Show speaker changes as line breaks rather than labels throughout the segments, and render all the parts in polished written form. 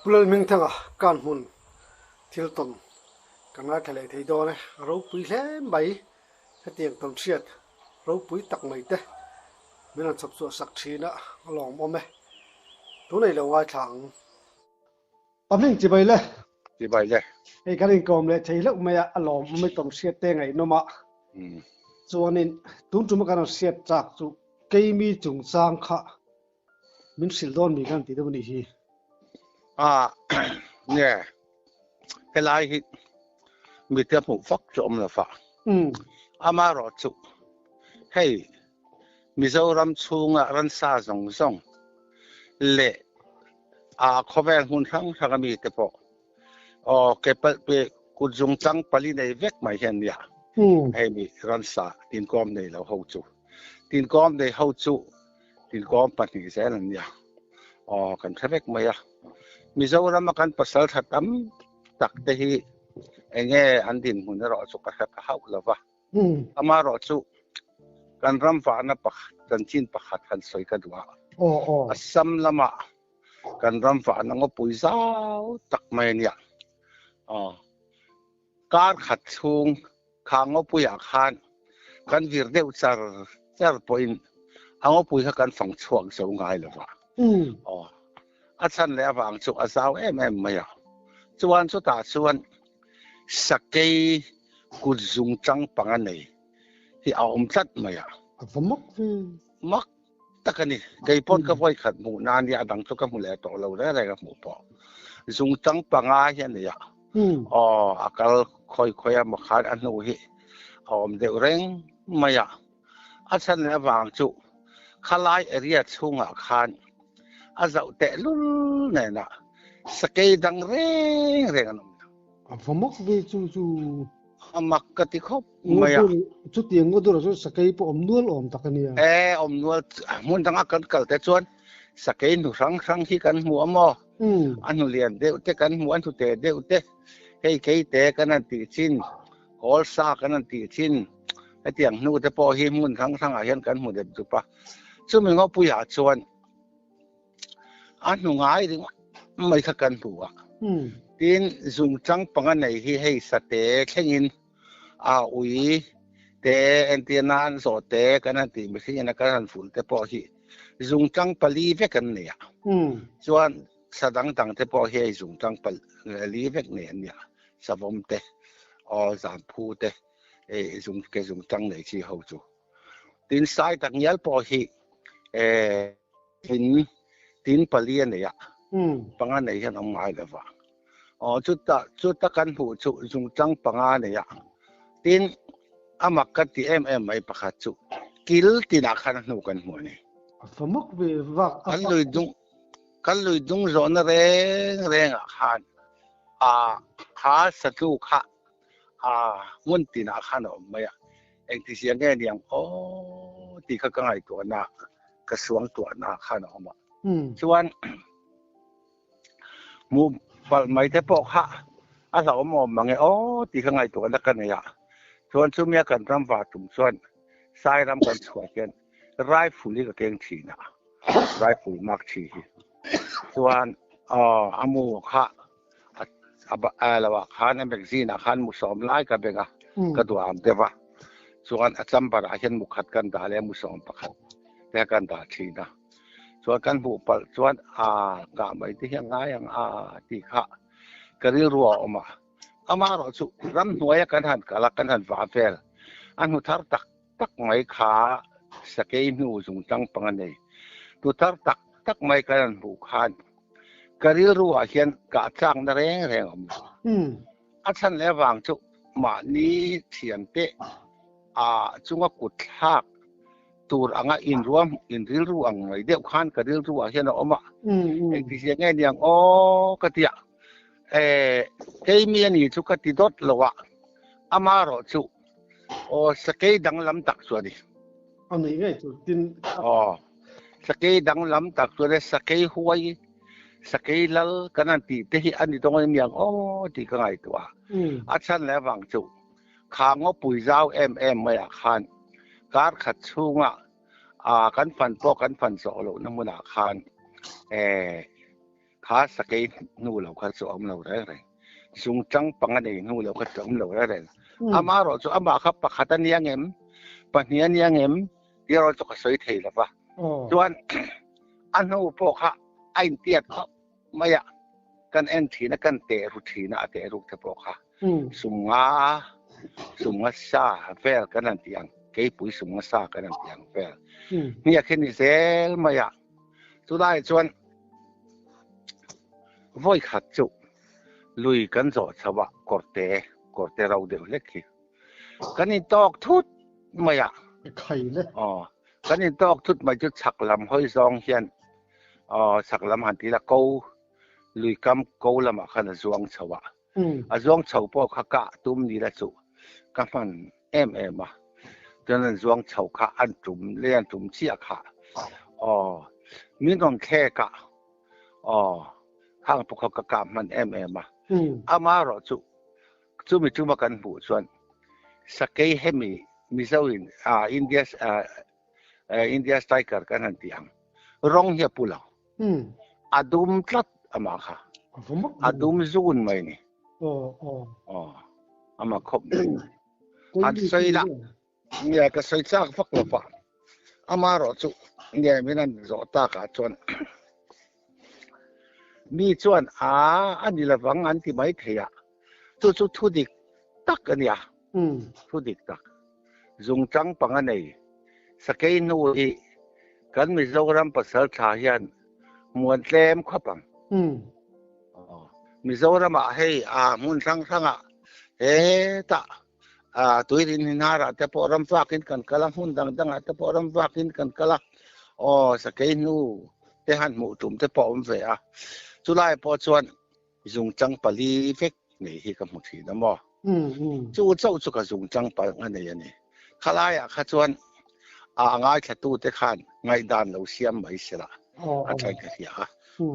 Pulal ming thanga kan hun thilton kana thale thei do ne ro pui hle bai hatiang tom siat ro pui tak mai te mina chap chu sak thina along mome tu nei lo wa thang aming chi bai le ei kanin kom le thei lo me along me tom siat te ngai no ma chuanin tung tu ma kan siat chak chu keimi chung sang kha min sil don mi kan ti do ni hi
เนี่ยเฮลายฮิมีเตหมู่ฟักจอมละฟ้าอามารอจุให้มิโซรัมชุงรันซาซงเละขอแวงหุ่นทั้งทางมีเตปอเก็บไปกุจงจังปลีในเวกไม่เห็นเนี่ยให้มีรันซาตินกอมในเราเฮาจุตินกอมในเฮาจุตินกอมปฏิเสธนั่นเนี่ยกันเวกไม่มิโซรัมกันภาษาถัดตักเตหีเงอันดินหุ่นรอจุกะฮักเฮาละวะอามารอจุกันรำฟ้านะปักจันจินปักหัดหันสวยกะดัวอัสซัมละมะกันรำฟ้านะงปุยซาวตักไม่เนี่ยการขัดชุงขางปุยอาคารกันวิรเดวจาร์ปอยน์งปุยกันฝังช่วงสูงไงละวะอาจารย์แล้วฟังจุอาสาวไม่อะจวนสุดตาจวนสักกี่กุศลจังปังอันนี้ที่เอาจัดไม่อะมักตะกันนี่ไก่พ่นก็ไว้ขัดหมูนานเนี่ยดังทุกข์หมูแหล่ต่อเราได้อะไรกับหมูปอจุงจังปังอะไรเนี่ยอากาศค่อยมาขาดอันนู้นที่เอาเดือดเร่งไม่อะอาจารย์แล้วฟังจุขลายเรียดช่วงอาคารอาจจะเตะลุ่นเนี่ยนะสเกย์ดังเร่งกัน
ฟมักวิจู
มักกะติคบไม่อะ
จุดเตียงก็ดูแล้วสเกย์ปอมนวลตะกันเนี่ย
อมนวลมันตั้งกันเกิดแต่ชวนสเกย์หนูครั้งที่กันหัวหม้ออันหนูเรียนเดี๋ยวเตะกันหัวอันหนูเตะเดี๋ยวเตะให้เกย์เตะกันนั่นตีชินฮอลซ่ากันนั่นตีชินไอ้เตียงหนูจะพอหิมุนครั้งอาเห็นกันหัวเด็ดจุปะซึ่งมันก็ปุยหาชวนอันหนูง่ายดิไม่ขัดกันผัวทีนจุงจังปังอันไหนที่ให้สเตะแค่ยินอุยเตะเอ็นตีนานโสเตะกันนั่นตีไม่ใช่นักการฝุ่นแต่พอที่จุงจังปลีเวกันเนี่ยส่วนสดังต่างแต่พอให้จุงจังปลีเวกเนี่ยสวมเตะจานพูเตะจุงแกจุงจังไหนที่เขาจูทีนสายต่างยัลพอให้ทีนปลีเนี่ยปังอันไหนที่น้องหมายเลยว่าจุดตะกันผู้จุงจังปังอันเนี่ยทีนอามักกันที่ไม่ประคัดจุกิลที่นักขันหนูกันหัวนี่
ฟมักวิวัก
กันลุยดุงโซนเร่งขันขาสตุขะมุนที่นักขันออกมาเองที่เสียงเนี่ยที่เขาก็ให้ตัวนักกระทรวงตัวนักขันออกมาส่วนมูปไม่ได้ปอกฮะอาสาวมองมังไงที่ข้างในตัวนักกันเนี่ยส่วนช่วงนี้กันรำฟ้าถุ่มส่วนสายรำกันสวยกันไรฟูลี่กับเก่งชีนะไรฟูมักชีส่วนอามูฮะอะไรวะขันเบกซีนะขันมุสลิมไล่กับเบงก็ตัวอันเดียวส่วนจำปาราเห็นมุขัดกันด่าเลยมุสลิมประคัดแต่กันด่าชีนะส่วนกันผู้ปัลส่วนกะไม่ที่ยังไงยังที่ข้ากระดิ่งรัวออกมาอามารอจุรำหัวกันหันกะลักกันหันฟ้าเฟลอันหุทาร์ตักไม่ขาสเกย์นูจุงจังปังอันนี้ตุทาร์ตักไม่กันผู้ขานกระดิ่งรัวเห็นกะจังนั่นเองออกมาอันฉันแล้ววางจุมานี้เทียนเตะจุงว่ากุดทักตัวอินรวมอินริลรัวไงเดี๋ยวขันกระดิ่งรัวเห็นออกมาเองที่เสียงเงี้ยกระเทียเฮ้ยมีอันนี้จุกติดดละวะอามารอจุสเกย์ดังลำตักส่วนนี้
อันนี้ไงจุดดิน
สเกย์ดังลำตักส่วนนี้สเกย์หวยสเกย์ลัลกันนั่นตีแต่ที่อันนี้ตรงนี้มีอย่างที่ก็ไงตัวอาจารย์แล้วฟังจุขางปุ๋ยเจ้าไม่อาคารการขัดชูงกันฟันโปกันฟันโซโลน้ำมันอาคารข หาสเกยนูเราก็จะอมเราได้ซุงจังปังอันนี้นูเราก็จะอมเราได้อามาเราจะอามาครับปะขัดเนียงเอ็มปะเนียงเอ็มที่เราจะสวยเทละปะส่วนอันนู้พวกเขาไอ้เตี้ยเขาไม่อยากกันเอ็นทีนะกันเตะรุทีนะเตะรุที่พวกเขาสุงาซาเฟลกันนั่นเตียงเกี่ยปุยสุงาซากันนั่นเตียงเฟลนี่แค่นี้เซลไม่อยากสุดท้ายส่วนว่อยขัดจุลุยกันจอดสวะกอดเตเราเดี๋ยวเล็กขี้กันนี่ตอกทุดไม่อยาก
ไข่เลย
กันนี่ตอกทุดมาจุดฉักลำห้อยซองเฮียนฉักลำหันทีละกูลุยกำกูละมาขันจวงสวะจวงเฉาพวกขกะตุ้มนี่ละจุกันมันมาจนนั้นจวงเฉาขะอันจุ่มเลี้ยนจุ่มเชี่ยขะมีน้องแค่กะข้างพวกเขากะมันมาอามาเราจุมีจุมากันผู้ส่วนสเกยเฮมีเจ้าอินเดียสไตเกอร์กันนั่นเตียงร้องเฮียปุลาอาดุมตลัดอามาค่ะอาดุมซูนไม่นี่อามาครบอันใส่ละเนี่ยก็ใส่จากฟักละฟ้าอามาเราจุเนี่ยมีนั่นจอตากาจวนมีจวนอันนี้ละฟังอันที่ไม่เทียจุทุดิกตักกันเนี่ยทุดิกตักจงจังปังอันนี้สเกยนูอีกันมีโจรำภาษาชายันมวนเต็มขบังมีโจรำมาให้มุนสังตะตัวนี้นาราแต่พอรำฟักกันกะละหุ่นดังแต่พอรำฟักกันกะละสเกยนูแต่หันหมู่ตุ่มแต่พอมันเสียสุดท้ายพอชวนจงจังปลีเฟกนี่ที่กำหนดที่นั่นบ่จู่เจ้าจุกจงจังปอันนี้ขลายขจวนง่ายแค่ตู้แต่ขันง่ายดานเราเสียมไม่เสียละอาชัยกะเสีย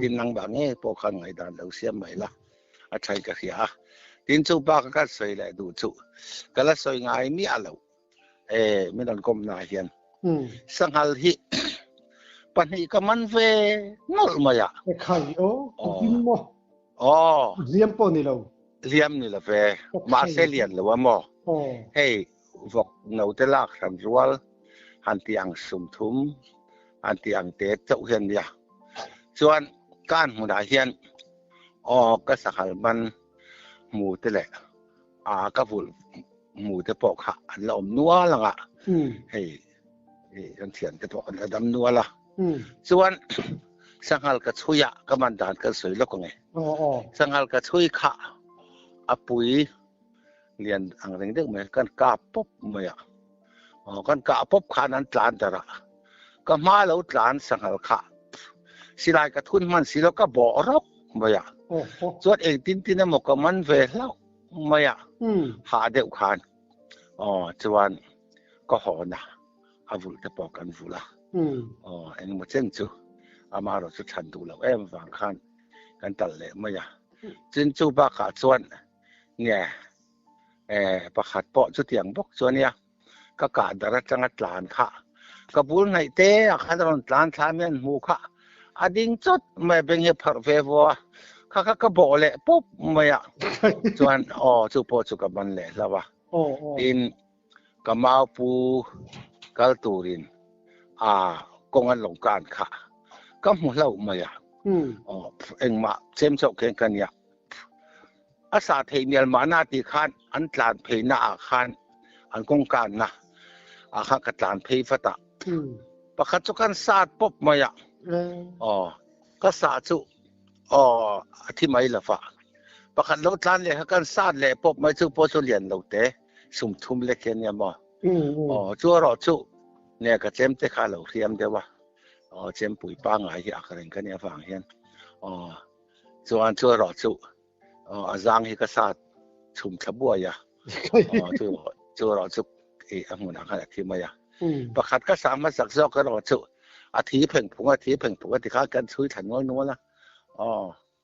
ดินนังบางเงี้ยพวกขันง่ายดานเราเสียมไม่ละอาชัยกะเสียดินจู่ปากก็สวยเลยดูจู่ก็ละสวยง่ายมีอะไรไม่ต้องก้มหน้าเห็นสังหารที่ปัญหาก็มันเวนอลมาอ่ะ
ไข่กินมั้เลี้ยมปนนี่เรา
เลี้ยมนี่ละมาเซเลียนหรือว่ามั้เฮ้พวกเราแต่ละคำรัวหันที่อังสุ่มทุ่มหันที่อังเตะเจ้าเห็นเนี่ยส่วนการหัวหน้าเห็นก็สักมันหมู่แต่แหละก็พูดหมู่แต่ปอกหันเราอมนัวละอ่ะเฮ้ยังเถียนแต่ปอกอันดำนัวละส่วนสังหารก็ช่วยก็มันด่านก็สวยแล้วก็ไงสังหารก็ช่วยข้าปุ๋ยเรียนอังเรื่องเหมือนกันกาปุ๊บไม่อะกันกาปุ๊บขานั้นหลานแต่ละก็มาแล้วหลานสังหารข้าสิลายกระทุนมันสิแล้วก็บ่รบไม่อะส่วนเองทิ้งนั่นมันก็มันเวแล้วไม่อะหาเด็กขานจวนก็หอนะอาวุธจะปอกกันฟูละอันนี้มันเจ๋งจูอามาเราจะชันดูแล้วฟังขันกันตัดเลยไม่อะจนจูบาขาส่วนเนี่ยประคัดเปาะจุดเตียงบกส่วนเนี่ยก็การดรัจังหลานค่ะกระบุนในเตะขันตอนหลานทามีนหูค่ะอดิ้งจุดไม่เป็นเหตุผลเฟวัวข้าก็บอกเลยปุ๊บไม่อะส่วนจูโปจูกับมันเลยแล้ววะอินกมาปูกัลตูรินกงอันหลงการค่ะก็หมดแล้วไม่อะเอ็งมาเชื่อมโยงกันเนี่ยอาสาเทียนมาหน้าที่ขันอันหลานเพน่าขันอันกงการนะข้ากับหลานเพฟัตะประคัตจุกันศาสตร์ปุ๊บไม่อะก็ศาสตร์จุที่ไม่ละฟ้าประคัตลูกหลานเลยกันศาสตร์เลยปุ๊บไม่จุโปจุเลียนลูกเตะสุ่มทุ่มเล็กเนี่ยมั้งจัวรอจุเนี่ยก็เจมแต่ข้าเราเทียมเดียวว่าเจมปุ๋ยป้างไงที่อักเรงกันเนี่ยฟังเห็นส่วนจัวรอจุอาจารย์ที่ก็ศาสตร์ชุ่มขบวยอะจัวรอจุอันนั้นขนาดที่ไม่อะประคัตก็สามารถสักซอกก็รอจุอาทิตย์เพ่งผงที่ข้ากันช่วยถันน้อยละ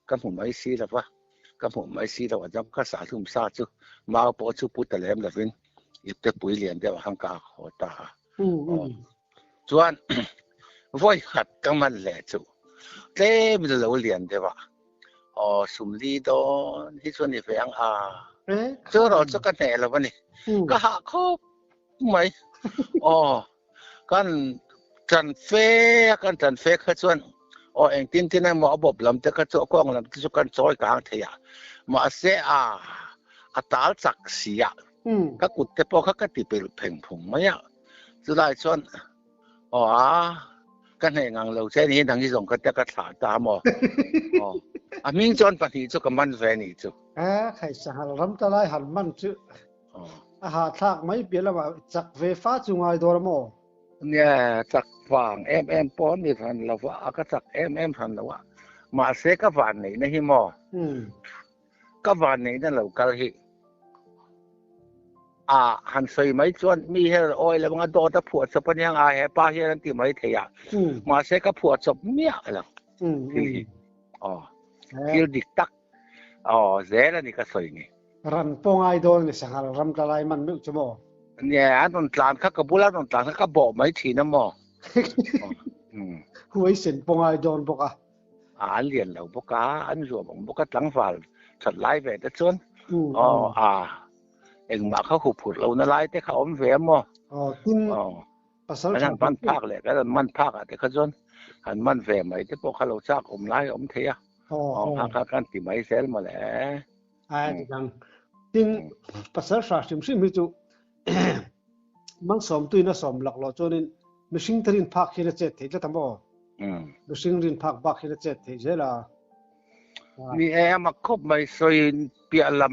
ก็ผมไม่ซีแล้ววะก็ผมไม่ซีแล้วว่าจำก็สาธุมซาจุมาปอจุปุตตะแหลมละฟินอีกแต่ปุ๋ยเลียนเดียวห้างกาขอตาส่วนว่อยขัดก็มันแหละจุเต็มเราเลียนเดียว สุมลีดอนที่ส่วนนี้แฝงเจอเราจะกันแหน่แล้ววะนี่ก็หาครบไหมกันจันเฟคือส่วนเองที่นั่นหมอบบลำแต่ก็โจกองลำที่สุกันซอยกลางเทียมาเสียตาลสักเสียก็กุดแต่พอเขาก็ติไปเพ่งผงไหมสุดท้ายส่วนกันให้งังเราใช้นี้ทางที่ส่งก็จะกระถาตามมิงจอนปฏิจุกับมันแฟนี่จุ
ใครสหรัฐตะไลหันมันจุหาทากไม่เปลี่ยนแล้วว่าจักไฟฟ้าจุงไอโดรโม
เนี่ยจักฟังปอนนี่ทันแล้วว่าก็จักทันแล้วว่ามาเสกฟันนี่นะฮิมก็ฟันนี่นั่นเราก็ฮิหันใส่ไม่จวนมีให้อ้อยแล้วมันโดดปวดสะปัญญาป้าเฮ็ดที่ไม่เทียมาเสกปวดสบเมียแล้วที่ดิกตักเสแล้วนี่ก็ใส่นี่
รันปงไอโดนนี่สหรัฐตะไลมันนึกจะบ่
เนี่ยตอนหลานเขาก็บุลาตอนหลานเขาก็บอกไม่ทีนะหมอ
หวยเส้นปงไอโดนบ่กะ
เรียนแล้วบ่กะอันรวมบ่กะตั้งฝ่ายสัดหลายแว่แต่ส่วนเองมาเขาขุดเรานะหลายแต่เขาแหวมบ่
กินภาษา
มันภาคแหละก็มันภาคแต่เขาส่วนหันมันแหวมไอ้ที่พวกเขาซักหลายเทียภาคกันติไม่เซลมาแหละ
จังจริงภาษาศาสตร์สิมีจุมังสมตุยนะสมหลักลอจนินมิชิงตรินภาคเฮเลเจตเฮจะทำบ่มิชิงรินภาคบักเฮเลเจตเฮเจล่ะ
นี่มาคบไม่ซอยเปียล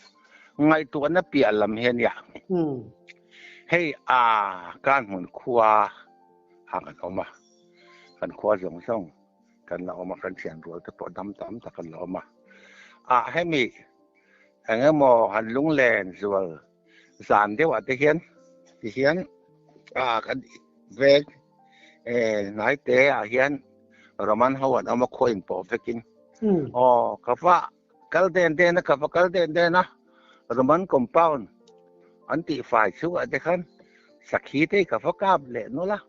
ำไงตัวน่ะเปียลำเห็นอย่างให้การหมุนครัวหากันออกมากันครัวส่งกันเอามากันเสียงรัวแต่พอดำๆแต่กันเอามาให้มีงั้นหมอหันลุงแลนส่วนสารที่ว่าที่เขียนกันเวกนายเตะเขียนโรมันเฮาเอามาคุยปอเฟกินกะฟ้ากัลเดนนะกะฟ้ากัลเดนนะโรมันคอมเปาน์อันที่ฝ่ายชั่วแต่คันสักขีเตกะฟ้ากาบแหละนู่นล่ะ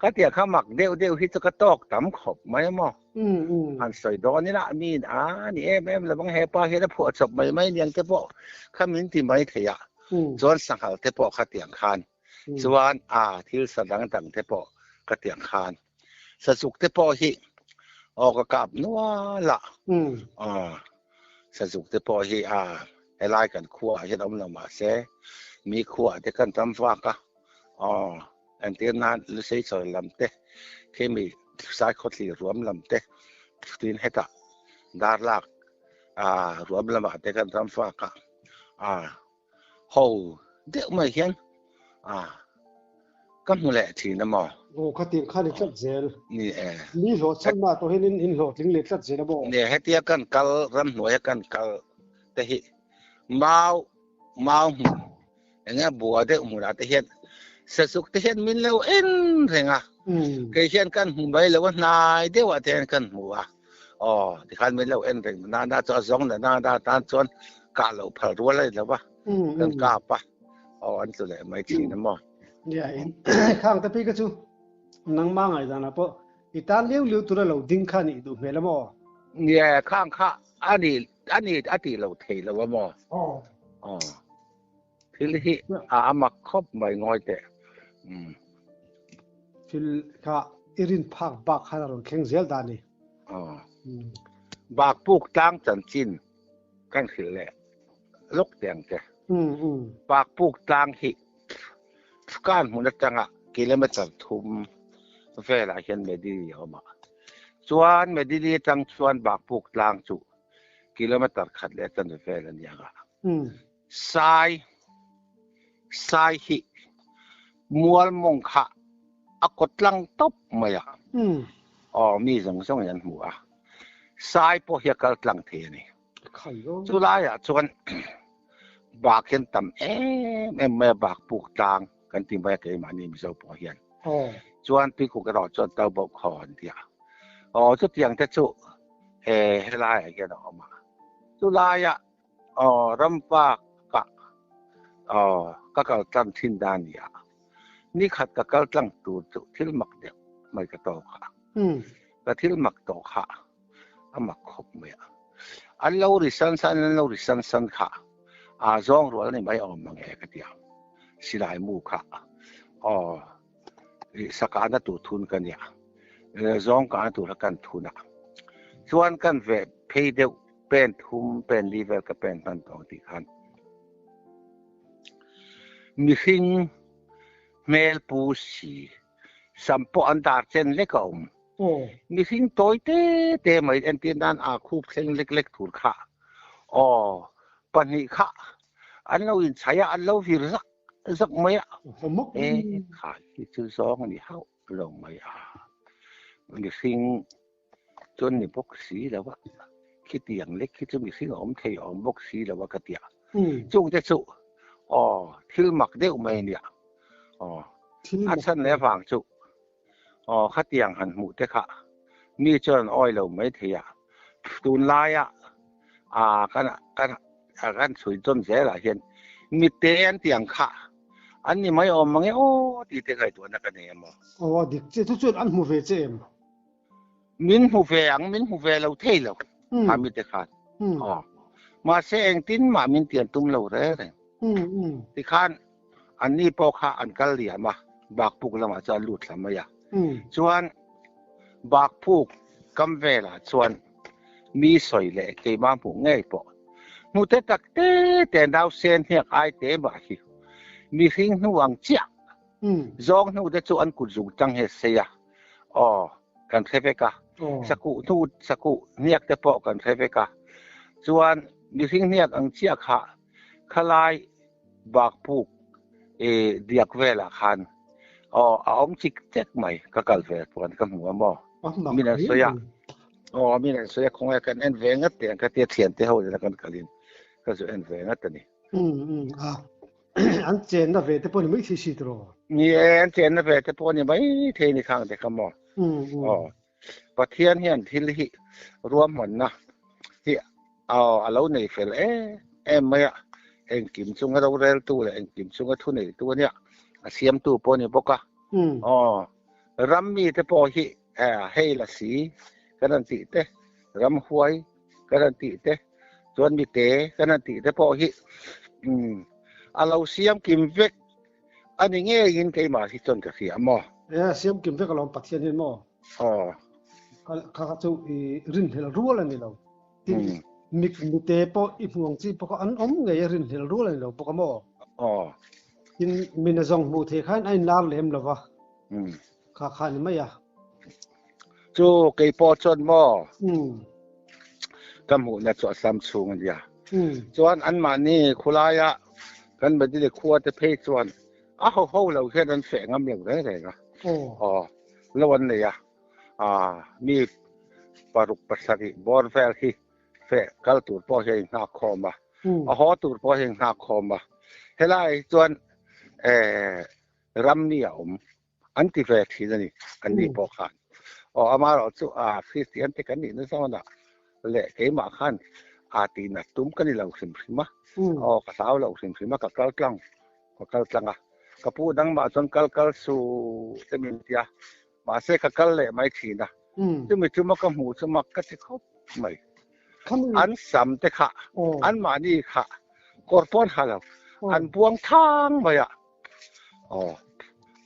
ก็เตียข้ามักเดียวฮิตกะตอกตำขบมั้ยหมออันสอยดอนนี่ล่ะมีนี่แล้วบังแฮป้าเฮ็ดพวกศพไม่เลี้ยงแต่พวกขมิ้นที่ไม่เทียส่วนสังหารแต่พวกคาเตียงคานส่วนที่สดังตังแต่พวกคาเตียงคานสสุกแต่พวกฮิกะกับนัวล่ะสสุกแต่พวกฮิให้ลายกันครัวเฮ็ดเอามาเสมีครัวที่กันตำฟ้ากะอันที่นั้นหรือใช้สอยลำเตะที่มีสายคนที่รวมลำเตะที่ให้ตาดาร์ลักรวมลำเตะกันทำฟ้ากะโหเด็กไม่เห็นก็นั่นแหละที่นั่นมั้ง
เขาตีข้านี่ชัดเจน
นี่
นี่โหลดฉันมาตัวเห็นอินโหลดลิงเล็กชัดเจนนะบ่
เนี่ยให้เตียกันกัลรำหน่วยกันกัลแต่ฮิเมาอย่างเงี้ยบัวเด็กหมู่ละแต่เห็นsesuk tehen min lo en renga ke hian kan hu bai lo nai dewa ten kan huwa ti khan min lo en reng na cho zong na da tan chon ka lo phal ru lai lo ba kan ka pa an chu le mai chi na mo
ya khang ta pi ka chu nang ma ngai da na po itan liu tu lo ding khan ni du me la mo
ya khang kha ani lo thei lo wa moที่ที่มาครบไม่ง่อยแต่
ฟิลค่ะอิรินภาคบักฮาร์ลเข่งเซลดานี่
บักปุกตั้งจันจินกันคือแหละลกแดงแกบักปุกตั้งหิการหุ่นจังกิโลเมตรทุ่มเฟลาเห็นเมดีเอามาส่วนเมดีจังส่วนบักปุกตั้งจุกิโลเมตรขัดเลยจันเฟลนี่สายหิมัวมงคะกดลังตบมามีส่งยันหัวสายพวกเฮียกลังเทนี่สุดท้ายชวนบากเห็นต่ำแม่บากปลูกตางกันที่ไม่เคยมานี่มีเจ้าพอเฮียนชวนปีกุกระดจนเต้าบกคอนเดียชุดอย่างที่ชุให้ไล่กันออกมาสุดท้ายรำปากก็กำทิ้งด้านนี้นี่ขัดกับกำลังตัวที่มักเดียวไม่กระโตค่ะก็ที่มักโตค่ะ amak khop me an lo ri san san kha a zong ro ni mai om mang e ka tia silai mu kha sakana tu thun kan ya zong ka tu la kan thuna chuan kan ve phei deu pen thum pen liver ka pen tan tong ti khan mi hing mel pu si sampo andar chen le ka mi hing toy te mai en tin dan a khup thleng lek thur kha pani kha an lo in chaya an lo vir zak mai kha ki chu zong ni hau lo mai mi hing chon ni bok si la wa ki tiang lek ki chu mi hing thei bok si la wa ka tia chung te chu thil mak deu mai nia a chan le wang chu kha tiang han mu te kha mi chon oi lo mai thia tun lai kan sui chon je la hian mi te an tiang kha an ni mai mang ti te kai tu na ka ne ma
dik che chu an mu ve che em
min hu ve lo thei lo ha mi te kha ma se eng tin ma min tian tum lo re ti khan an ni po kha an kal lia ma bak puk lama cha lut lama ya chuan bak puk kam vela chuan mi soi le ke ma pu ngei po nu te tak te dau sen hiak ai te ba hi mi hing nu wang chia zong nu de chu an ku zu chang he se ya kan theveka saku niak te po kan theveka chuan mi hing niak ang chia kha khalai bak puk diak vela khan om chik tek mai ka kal ve pon ka mu mo mina soya mina soya khong kan en ve ngat te ka te thian te ho na kan kalin ka zo en ve ngat ni
an chen na ve te pon mai si tro
ni en chen na ve te pon ni mai the ni khang te ka mo pathian hian thil hi ruam mon na hi alo nei fel em mai eng kim chung ro rel tu le eng kim chung thu nei tu nia siam tu po ni boka ram mi te po hi hei la si kan ti te ram huai kan ti te chuan mi te kan ti te po hi alo siam kim vek ani nge in kai ma hi chon ka fi amo
siam kim vek alom pathian ni mo ka chu rin hel rual ani lo mi te po I muang chi po an nge rin hel rual ani lo po ka mo in mina zong mu the khan ai lar lem lawa kha khan mai ya
chu ke po chon mo kam hu na chu sam chung ya chuan an ma ni khulaya kan ba di khuwa te phei chuan ho lo khen an fe ngam lo re ga lawan ne ya mi paruk pasari bor fel hi fe kal tur po he na khoma ho tur po he na khoma helai chuan ram ni anti ve thi ni kan ni po khan amaro chu christian te kan ni na so na le ke ma khan ti na tum kan ni lo sim ma ka saw lo sim ma ka kal tlang ka pu dang ma chon kal su te min tia ma se ka kal le mai thi na tu mi chu ma ka mu chu ma ka ti khop mai an sam te kha an ma ni kha korpon halo an buang thang ma ya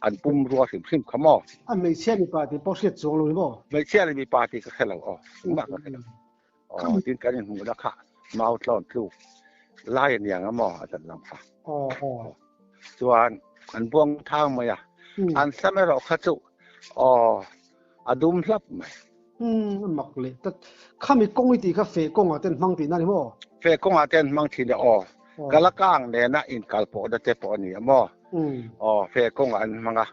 an pum ruwa sim khamo
an mei chen ni pa ti po set chong lo mo
mei chen ni pa ti ka khelo ma ka khelo tin kan hu da kha mau tlon tu lai an yang mo adan lam fa chuan an buang thang ma ya an samero kha chu adum hlap mai
mak le ta khami kong ti ka fe kong a ten mang ti na ni mo
fe kong a ten mang thi ne kalakang ne na in kalpo da te po ni mo fe kong an manga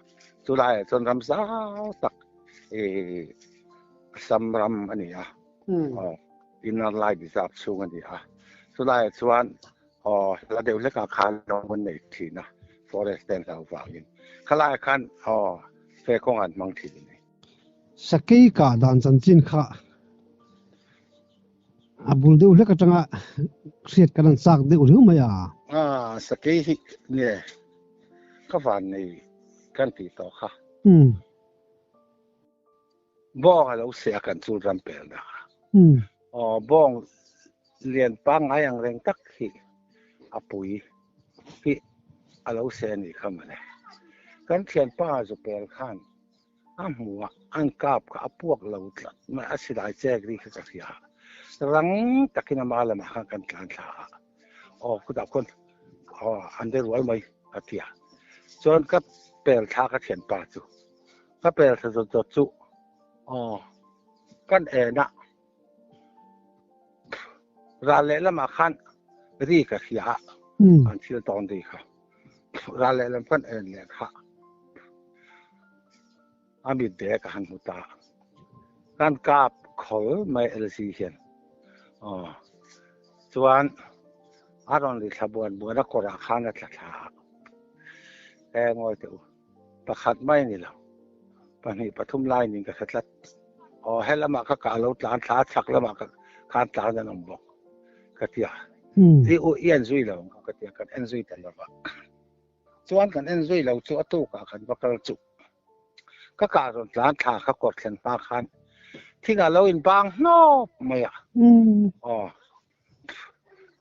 chulai chon ram sa tak samram ani in a lai bi zap chung ani chulai chuan la deu le ka khan no mon nei thi na forest ten sa wa in khalai khan fe kong an mang thi ni
sakei ka dan chan chin kha abul deu le ka tanga riat kan sak deu ru ma ya
sakei hi ne ka van nei kan ti to kha bo lo se kan chu ram pel da บ้องเรียนปังไอ้อย่างแรงตักที่อปุยที่อาเราเซนี่เข้ามาเลยกันเทียนป้าจะเปลี่ยนขันอันหัวอันกาบกับพวกเราตัดมาอาศัยแจกดีขึ้นจากที่รังตะกินมาแล้วมากันการท่าคุณดับคนอันเดียวไว้ไหมอาทิตย์ส่วนก็เปลี่ยนท่าก็เทียนป้าจูก็เปลี่ยนจุดจูกันนะร้านเล่ละมาขันรีกับที่อันที่ตอนดีค่ะร้านเล่ละกันเลยค่ะอามีเด็กหันหัวตาการกาบเขาไม่เอลซีเห็นส่วนอารมณ์ที่ขบวนบัวนักกราขันนักข่างอยตัวประคัดไม่นี่หรอกปนี้ปทุมไลนี่ก็ขัดลัดให้ละมาก็กาเราหลานท้าชักละมาก็การตาจะนำบอกก็ที่ที่อุเอียนซุยเราก็ที่กันเอ็นซุยแต่ละว่าส่วนกันเอ็นซุยเราชัวตู้กันว่ากันจุก็การหลานท้าเขากดเส้นปากขันที่เราอินบางโน้ไม่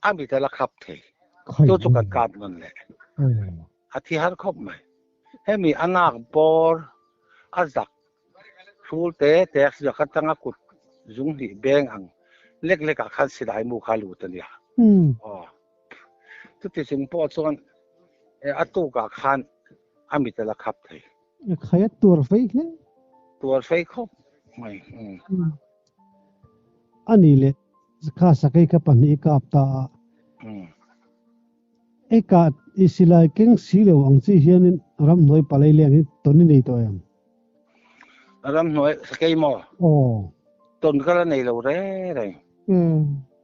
อามีแต่ละขับเทตัวจุกันการนั่นแหละอาทิตย์หันครบไหมให้มีอนาคบอลอาจักชูเตะแต่จะกันตั้งกุดจุงที่แบงอังเล็กๆกับขันสิได้มูขาลูตันเนี่ยทุกที่สิ่งพอส่วนอัตุกับขันอามีแต่ละขับเท
ขยันตัวไฟเลย
ตัวไฟครบไม่
อันนี้เลยข้าสักกับปันอีกาบตาเอกาอิสลายเก่งสีเหลวอังซีเฮียนรำหน่วยปลายเลี้ยงต้นนี้ตัวยัง
รำหน่วยสักหม้อต้นก็แล้วในเราเลย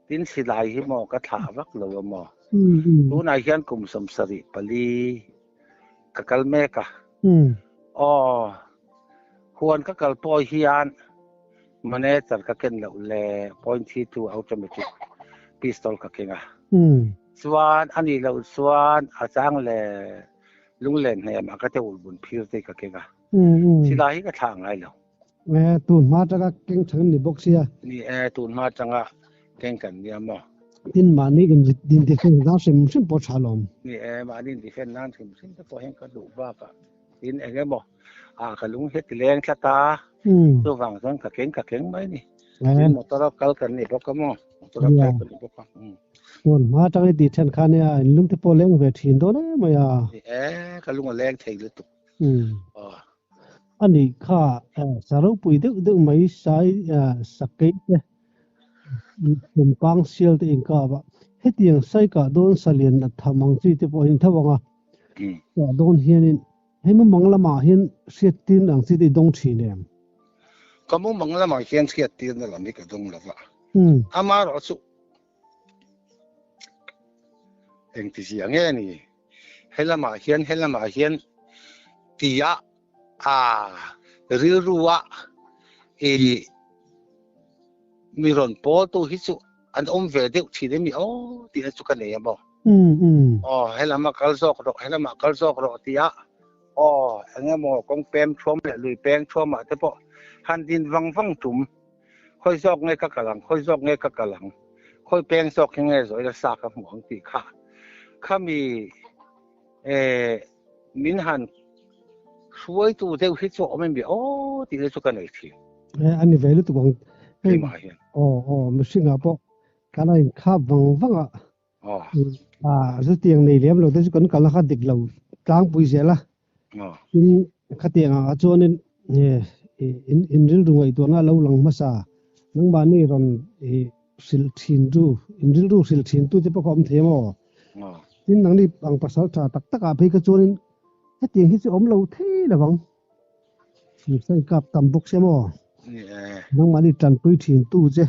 ดินสิลายที่หม้อก็ถาวักเราหม้อรู้นายเฮียนกลุ่มสมสริปลีกัลเมกะควรกัลปอยเฮียนมันเนี่ยจัดก็เก่งแล้วเลย .22 automatic pistol ก็เก่งส่วนอันนี้เราส่วนอาจารย์เลยลุงเล่นเนี่ยมันก็จะอุ่นบุญพิวได้ก็เก่งสิลายก็ทางไงแล้ว
ตูนมาจากเก่งทั้งนี้บอกเสีย
นี่ตูนมาจากเก่งกันเนี่ยมั้ง
ดินมานี่กันดินที่เป็นน้ำซิมปอชาลอม
นี่มาดินที่เป็นน้ำซิมแต่พอเห็นกระดูกบ้าปะดินบอกกระลุงเฮ็ดแรงชะตาตัวฝั่งนั้นกะเก่งไหมนี่ดินหมดตลอดกันนี่พวกก็มั้งตลอดกันนี่พวกก็
ตูนมาจากดิฉันคันเนี่ยลุงที่พอเลี้ยงเวทีนโดนไหม
กระลุงแรงเท่เลยตุ
อันนี้ข้าสรุปปุยดึกไม่ใช่สักเกตเนี่ยเป็นปังเชียลที่เองก็ว่าเฮ็ดยังใส่ก็โดนเสลียนทำมังจีที่พอเห็นท่าว่าก็โดนเฮียนให้มันมังละมาเห็นเสียตินอังสิได้ดงชีเนี่ย
ก็มันมังละมาเห็นเสียตินนั่นแหละนี่ก็ดงละว่าอามาเราสุเองที่เสียงนี่ให้ละมาเห็นที่ยะรู้ว่ามีรอนโปตัวฮิสุอันเวเดกที่ได้มีที่นั่นสุกันเนี่ยบ่ให้ละมาคัลซอกรอที่ยะอันนี้มอกงเปมชมเลยลุยแปงชมแต่พอหันดินวังจุ่มค่อยซอกไงก็กะหลังค่อยแปงซอกยังไงสวยจะสากกับหมองตีข้ามีมินหันช่วยตัวเดียวฮิตโซไม่มีที่ได้สุกันเลยที
อันนี้เวลตัว
ไม่มาเห็น
ไม่ใช่ครับการอะไรข้าวังสุดที่ยังในเลี้ยมเราได้สุกันกันละขัดเด็กเรากลางปุยเสียละขัดยังจวนนี่อินริลดูไอ้ตัวนั้นเราหลังมาซานังบ้านนี่รอนสิลทินดูอินริลดูสิลทินตัวที่ประกอบเทมนี่นังนี่บางภาษาตักไปก็จวนเฮ็ดยังฮิตอมเราเท่ละบังนี่ใส่กับตำบุกเสียมั้นังบ้านนี่จันปุยทินตู้เจ้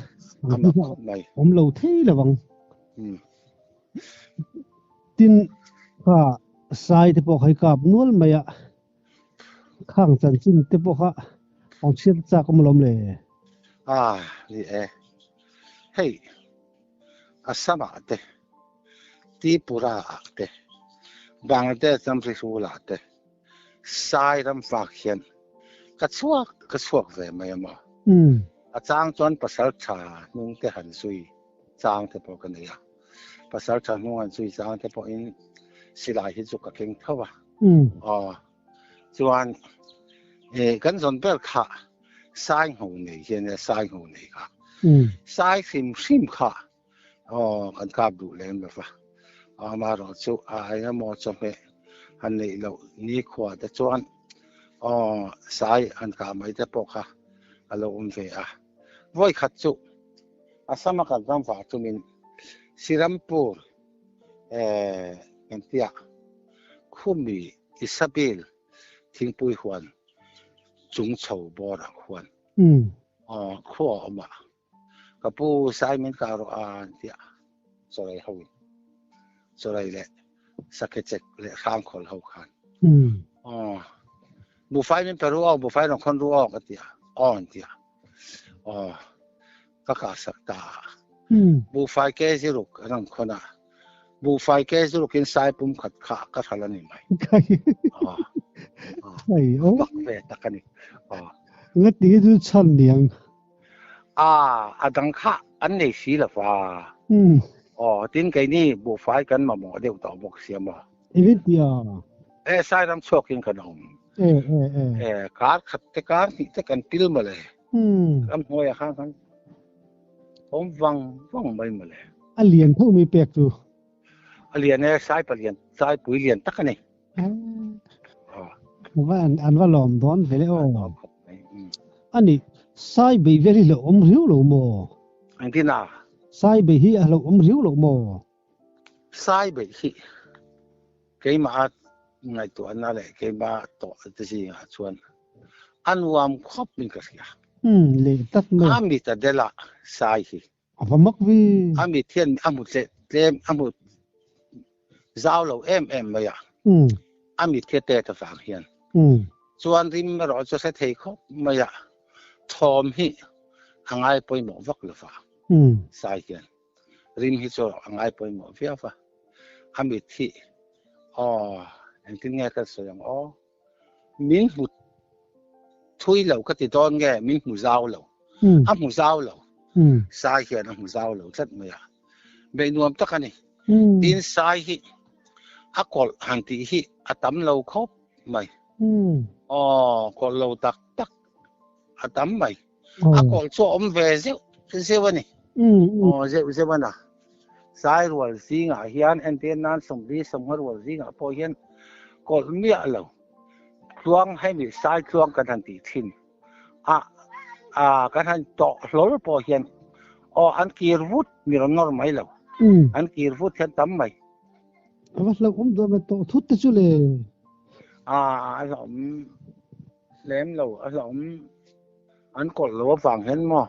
อมเราเท่ละบังตินว่าสายที่พวกให้กับนวลมาข้างจันจินที่พวกเอาเชือกจากอมลมเลย
นี่เฮ้ยอาสมาเตตีปุระเตบางเดซัมฟริสูลาเตสายรำฝากเขียนกระชวกเลยไม่มา อาจารย์จวนประสาทชานุ่งแต่หันซุยจางแต่พอกันเนี่ยประสาทชานุ่งหันซุยจางแต่พออินสิลายที่จุกกะเก่งเท่าว่าจวนกันสนเปิลค่ะสายหูนี่เห็นสายหูนี่ค่ะสายซิมค่ะกันกาบดูแลแบบว่ามารอจุยังมอจมอันนี้เรานี่ขวดแต่จวนสายอันกาไม่ได้ปกค่ะเราเวไว้ขัดจุสมัครกันฝ่าจุมินสิรัมปูกันที่คุมีอิซาเบลทิ้งปุยหวนจุงเฉาบอรังหวนขั้วออกมากับผู้สายมันการที่สลายเขาสลายเลยสักเจ็ดเลยข้างคนเขาขันบุฟเฟ่มันเป็นรู้บุฟเฟ่ต้องคนรู้กันที่ที่ก็ขาดสักตาบุฟเฟ่แก่สิลูกนั่งคนบุฟเฟ่แก่สิลูกกินสายปุ่มขัดขาก็ทะเลนี่ไหมบักเวตกันนี่
งั้นนี่ดูชั้นเดียง
ดังค่ะอันนี้สิละฟ้าทิ้งไงนี่บุฟเฟ่กันมาหมดเดี๋ยวต่อบอกเสียมา
วิทยา
สายรำชกกินขนมการขัดแต่การที่จะกันติลมาเลยรำหัวข้างกันผมวังไม่มาเลย
เรียนเท่ามีเปียกอยู่
เรียนเนี่ยสายปเรียนสายปุ๋ยเรียนตักนี่
ว่าอันว่าหลอมร้อนไปแล้วอันนี้สายไปเวลีเราริ้วเราโม
อันที่น่ะ
สายไปฮีเราริ้วเราโม
สายไปฮีเกี่ยมาไงตัวนั่นแหละเกี่ยมาตัวที่สิ่งชวนอันวามครบมีกันสิ
เลยตัดมา
มีแต่เดล่าสายฮี
พมักวี
มีเทียนมุดเล่มมุดเจ้าเราไม่อยากมีเทียนแต่จะฟังเฮียนส่วนที่เราจะใช้เทคไม่อยากทอมฮีง่ายไปหมดวักเลยฟ้าสายเฮียนริมฮีโซ่ง่ายไปหมดเฟี้ยฟ้ามีที่อันที่ง่ายก็ส่วนมิ้นหุดทุยเหล่าก็ติดตอนแกมิ้นหูเจ้าเหล่าหูเจ้าเหล่าสายเฮียนหูเจ้าเหล่าจัดไม่อยากเมนูอันตะกันนี่ดินสายฮีกอลหันที่ฮีตั้มเหล่าครบไหมกอลเหล่าตักตั้มไหมกอลชัวเวเซวันนี่เซวันน่ะสายรัวซิงเฮียนเอ็นเทนนั้นสมดีสมรัวซิงพอเฮียนกอลเมียเหล่าคลวงให้มีสายคลวงกันทันทีทิ้งกันทันต่อหล่อพอเฮียนอันกีร์วุฒมีรอนอร์ไม่เหล่าอันกีร์วุฒเห็นตั้มไหม
ว่าเราตัวเป็นตัวทุตจุเลย
หลอมเล่มเหล่าหลอมอันกดเหล่าฟังเห็นมั้ง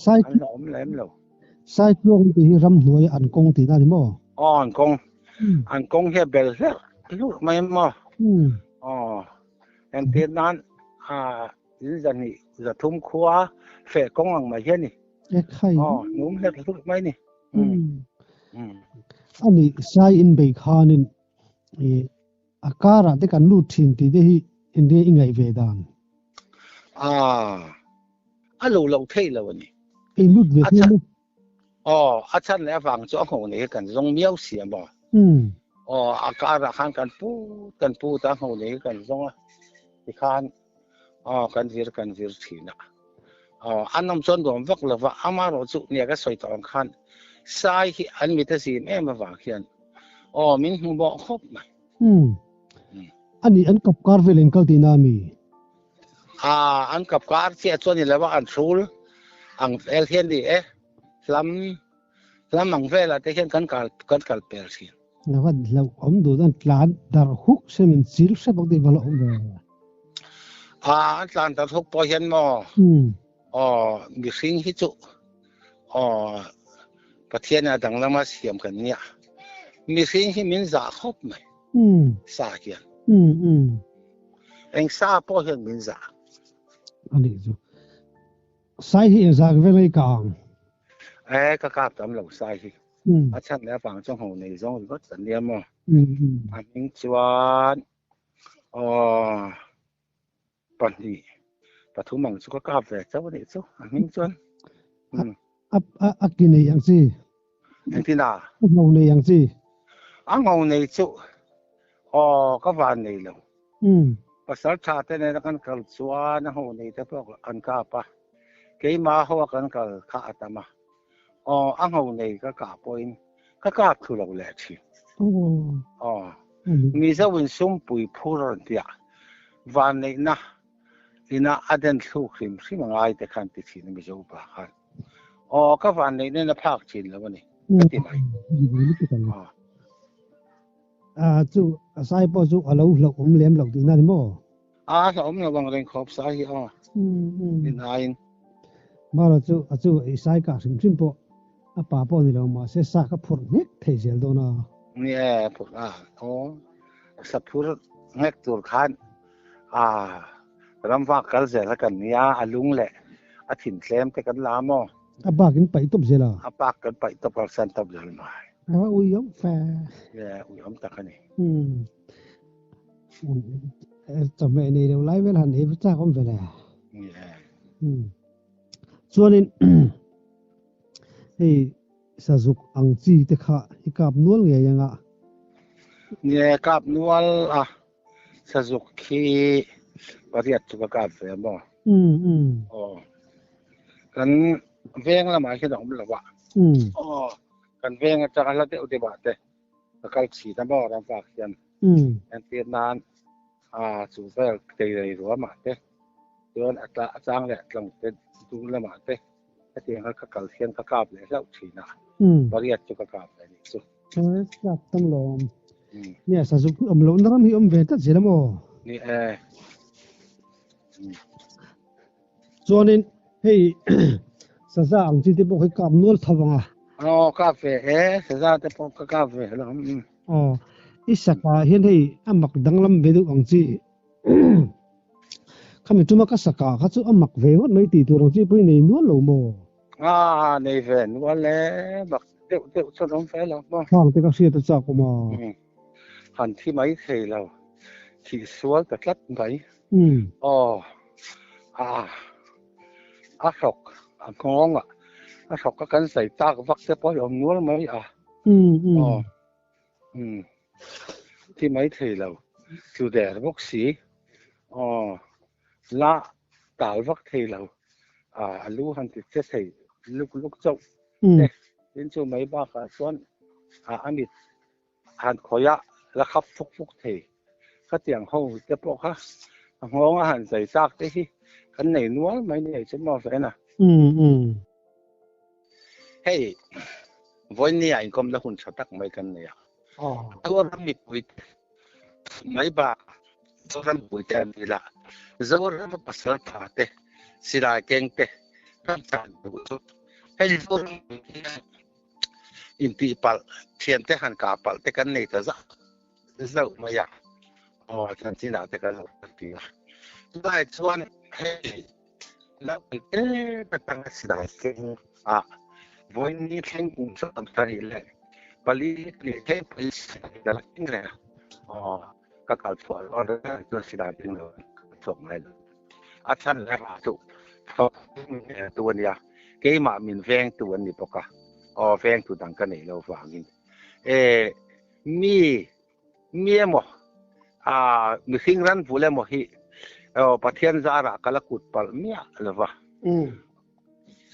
สาย
หลอมเล่มเหล่า
สายพวงที่รำหน่วยอันกงที่นั่นมั้ง
อันกงเฮเบลเซ่ลูกไม่มั้งอันที่นั้นนี่จะนี่จะทุ่มขวาเฟกงอังมาเห็นนี่นุ่มเล็กลูกไม่นี่
อันนี้สายอินเบคานินอาการะที่กันลูทินที่ได้อินเดียอิงไงเวดาน
เราเท่แล้ววันนี้
ลูดเวดาน
อาจารย์แล้วฟังจ้องของนี้กันต้องเมียวเสียบ่อาการะข้างกันปูตั้งของนี้กันต้องที่ข้างกันวิร์ทีน่ะอันน้ำจนโดนวักเลยว่าอามาโรจุเนี่ยก็สวยต่อกันสายที่อันมีแต่สีมาฟังเขียนมินหูบอกครบไหม
อันนี้อันกับการเวลิงเกาตีนามี
อันกับการที่ส่วนนี้แล้วว่าอันซูลอันเอลเทียนดีลำมังเวลาที่เห็นกันเปลี่ยนสิ
แล้วว่าเราดูด้านหลานดาร์ฮุกเซมินซิลเซบักดีบาลอมเบ
อันหลานดาร์ฮุกพอเห็นมั้งมีสิ่งที่จุประเทศน่ะดังแล้วมาเสียมกันเนี่ยมีสิ่งที่มินจ่าครบไหมสาเกียนเองซาพอเห็นมินจ่า
อันนี้จูสายที่จากเวลากลาง
ก็กลับตามหลักสายที่อาจารย์แล้วฟังจ้องของในจ้องก็สัญญามั้งอันนี้ชวนปันนี้ ปะทุมังสุกกาแฟเจ้านี่ซุมิงจวน
อักกินอย่างสิ
อันที่น่ะ
งงในอย่างสิ
งงในซุก็วานในแล้วภาษาชาติเนี่ยกันกัลสวานโหในแต่พวกอันกาปะเกยมาหัวกันกัลข้าตามะโหในก็กาปอยก็กาทุลาแลชิมีเจ้าวินซุมปุยพูรันเดียวานในนะอินาอเดนสุขิมสิมังไอแต่คันติชินไม่จะอุปหารก็วานในเนี่ยนะภาคจีนแล้ววันนี้ก็ที่ไหน
จู่สายปอจู่เราหลอกเลี้ยมหลอกดีนั่นมั้ง
สมเนี่ยบางเรื่องขอบสายดินไอ้
มาแล้วจู่ไอ้สายกาสิมปอป้าปอนี่เรามาเสียสักพูดเน็กเทียลโดนะ
เนี่ยพูดสับพูดเน็กตัวขันรำฟังกันเสร็จแล้วกันเนี่ยลุงแหละถิ่นเคลมแต่กันลาม
ป้ากินไปตบเสียละ
ป้ากันไปตบกันเส้นตบเลยมา
อุ้ยยอมแฟ
อุ้ยยอมตะกันนี่
จำไม่ได้เราไล่เวลาไหนพระเจ้าก็ไม่ได้ส่วนนี้สะสุกอังจีแต่ข้าให้กับนวลไงยัง
เนี่ยกับนวลสะสุกขี้ปฏิบัติสุขกาแฟบ่กันเวงละมาแค่ดอกมันละวะกันเวงจะกันละเตอุติบาเตกัลสีตะบ่รำฝากยันอันเตียนนานสุเฟลเตยรัวมาเตเดือนอัตราจ้างแหละลงเป็นดูละมาเตเตียงเขากัลเทียนกะกาบเลยแล้วสีนะบริยัติจุกะกาบเลยนี่สุ
จับต้องลมเนี่ยสะสุกอมลมน้ำมีอมเวทัดเสียแล้วมั้ง
นี่
ส่วนนี้สะอังจีที่บอกให้กับนวลทวัง
กาแฟสะแต่พอกกาแฟแล้ว
อีสักเห็นให้มักดังลำเวดุอังจีข้ามีจุมากัสกาข้าจู่มักเววัดไม่ตีตัวอังจีไปในนวลโลโม
ในเวนวันแล้วบักเดี๋ยวสนองแฟแล้วมั้ง
ฟังที่เขาเสียตัวจากกูมา
หันที่ไม่เคยแล้วที่สวนแต่ลัดไปสกงงสกก็กันใส่ตากวักเสียพอยอมนวลไหมที่ไม่เคยแล้วคือแต่พวกสีละตาวักเคยแล้วรู้หันติดเสียลูกเจ้าเห็นจู่ไม่บ้ากันส่วนอันนี้หันขอยะแล้วขับฟุกเทข้าเตียงห้องจะปลอกฮะห้องอาหารใส่ซากได้ที่กันไหนนัวไม่เนี่ยฉันมองแฟนน่ะเฮ้ยวันนี้ไอ้กรมละหุ่นชตักไม่กันเนี่ยตัวรำมีปุ๋ยไม่บ้าตัวรำปุ๋ยแต่นี่ละตัวรำภาษาพาเตศิลาเก่งเตรำจานดูทุกให้ตัวรำอินทีปัลเทียนเตหันกาปัลเตกันเนี่ยจะจะไม่อยากฉันที่น่าจะกันทีละได้ส่วนให้แล้วไปตั้งศิลาเก่งวันนี้เข่งกุ้งสดใส่เลยปลีนี่เข่งไปแต่ละที่เลยก็การสอนเราได้ตัวศิลาจริงเลยส่งให้เลยฉันแล้วถูกตัวนี้เกี่ยมามินแฟงตัวนี้ปะกะแฟงตัวต่างกันนี่เราฟังกินมีหมอมีสิ่งนั้นพูดเลยหมอฮีประเทศจาระก็ละกุดปัลเมียหรือวะ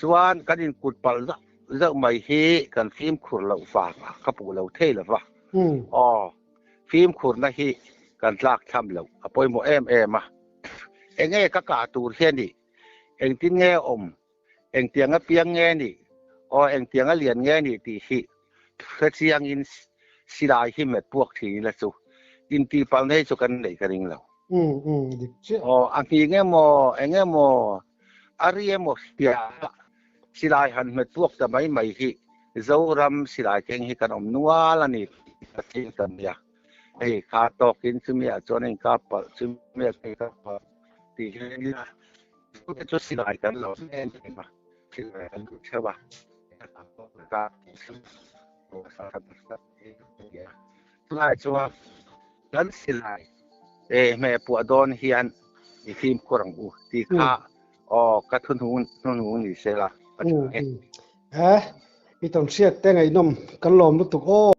ส่วนกันดินกุดปัลจะไม่ฮีกันฟิล์มขุดเราฟังกับปูเราเท่หรือวะฟิล์มขุดนะฮีกันลากทำเราปอยหมอเอ็มเองก็กาตูเทียนดิเองติ้งเงี้ยเองเตียงก็เปียงเงี้ยนี่เองเตียงก็เหรียญเงี้ยนี่ตีฮีเพื่อเสียงอินศิลาหิมเม็ดพวกทีละสุอินตีปัลให้สุกันไหนกันเองเราอันที่เงี้ยโมอารีโมเสียศิลาหันเม็ดพวกจะไม่ฮีเจ้ารำศิลาเก่งให้กันนัวละนี่จริงสัญญาขาตอกินซึ่งมีจนเองกับปัลซึ่งมีกับปัลตีนี่ละก็จะศิลากันเราเองมาศิลากันใช่ป่ะก็ไล่ชัวกันศิลาแม่ปวดโดนเฮียน อีทีมkurang u ti kha ka thun hu ni se la
อีต้องเสียแต่ไงนมกันลอมลุตุกโอ้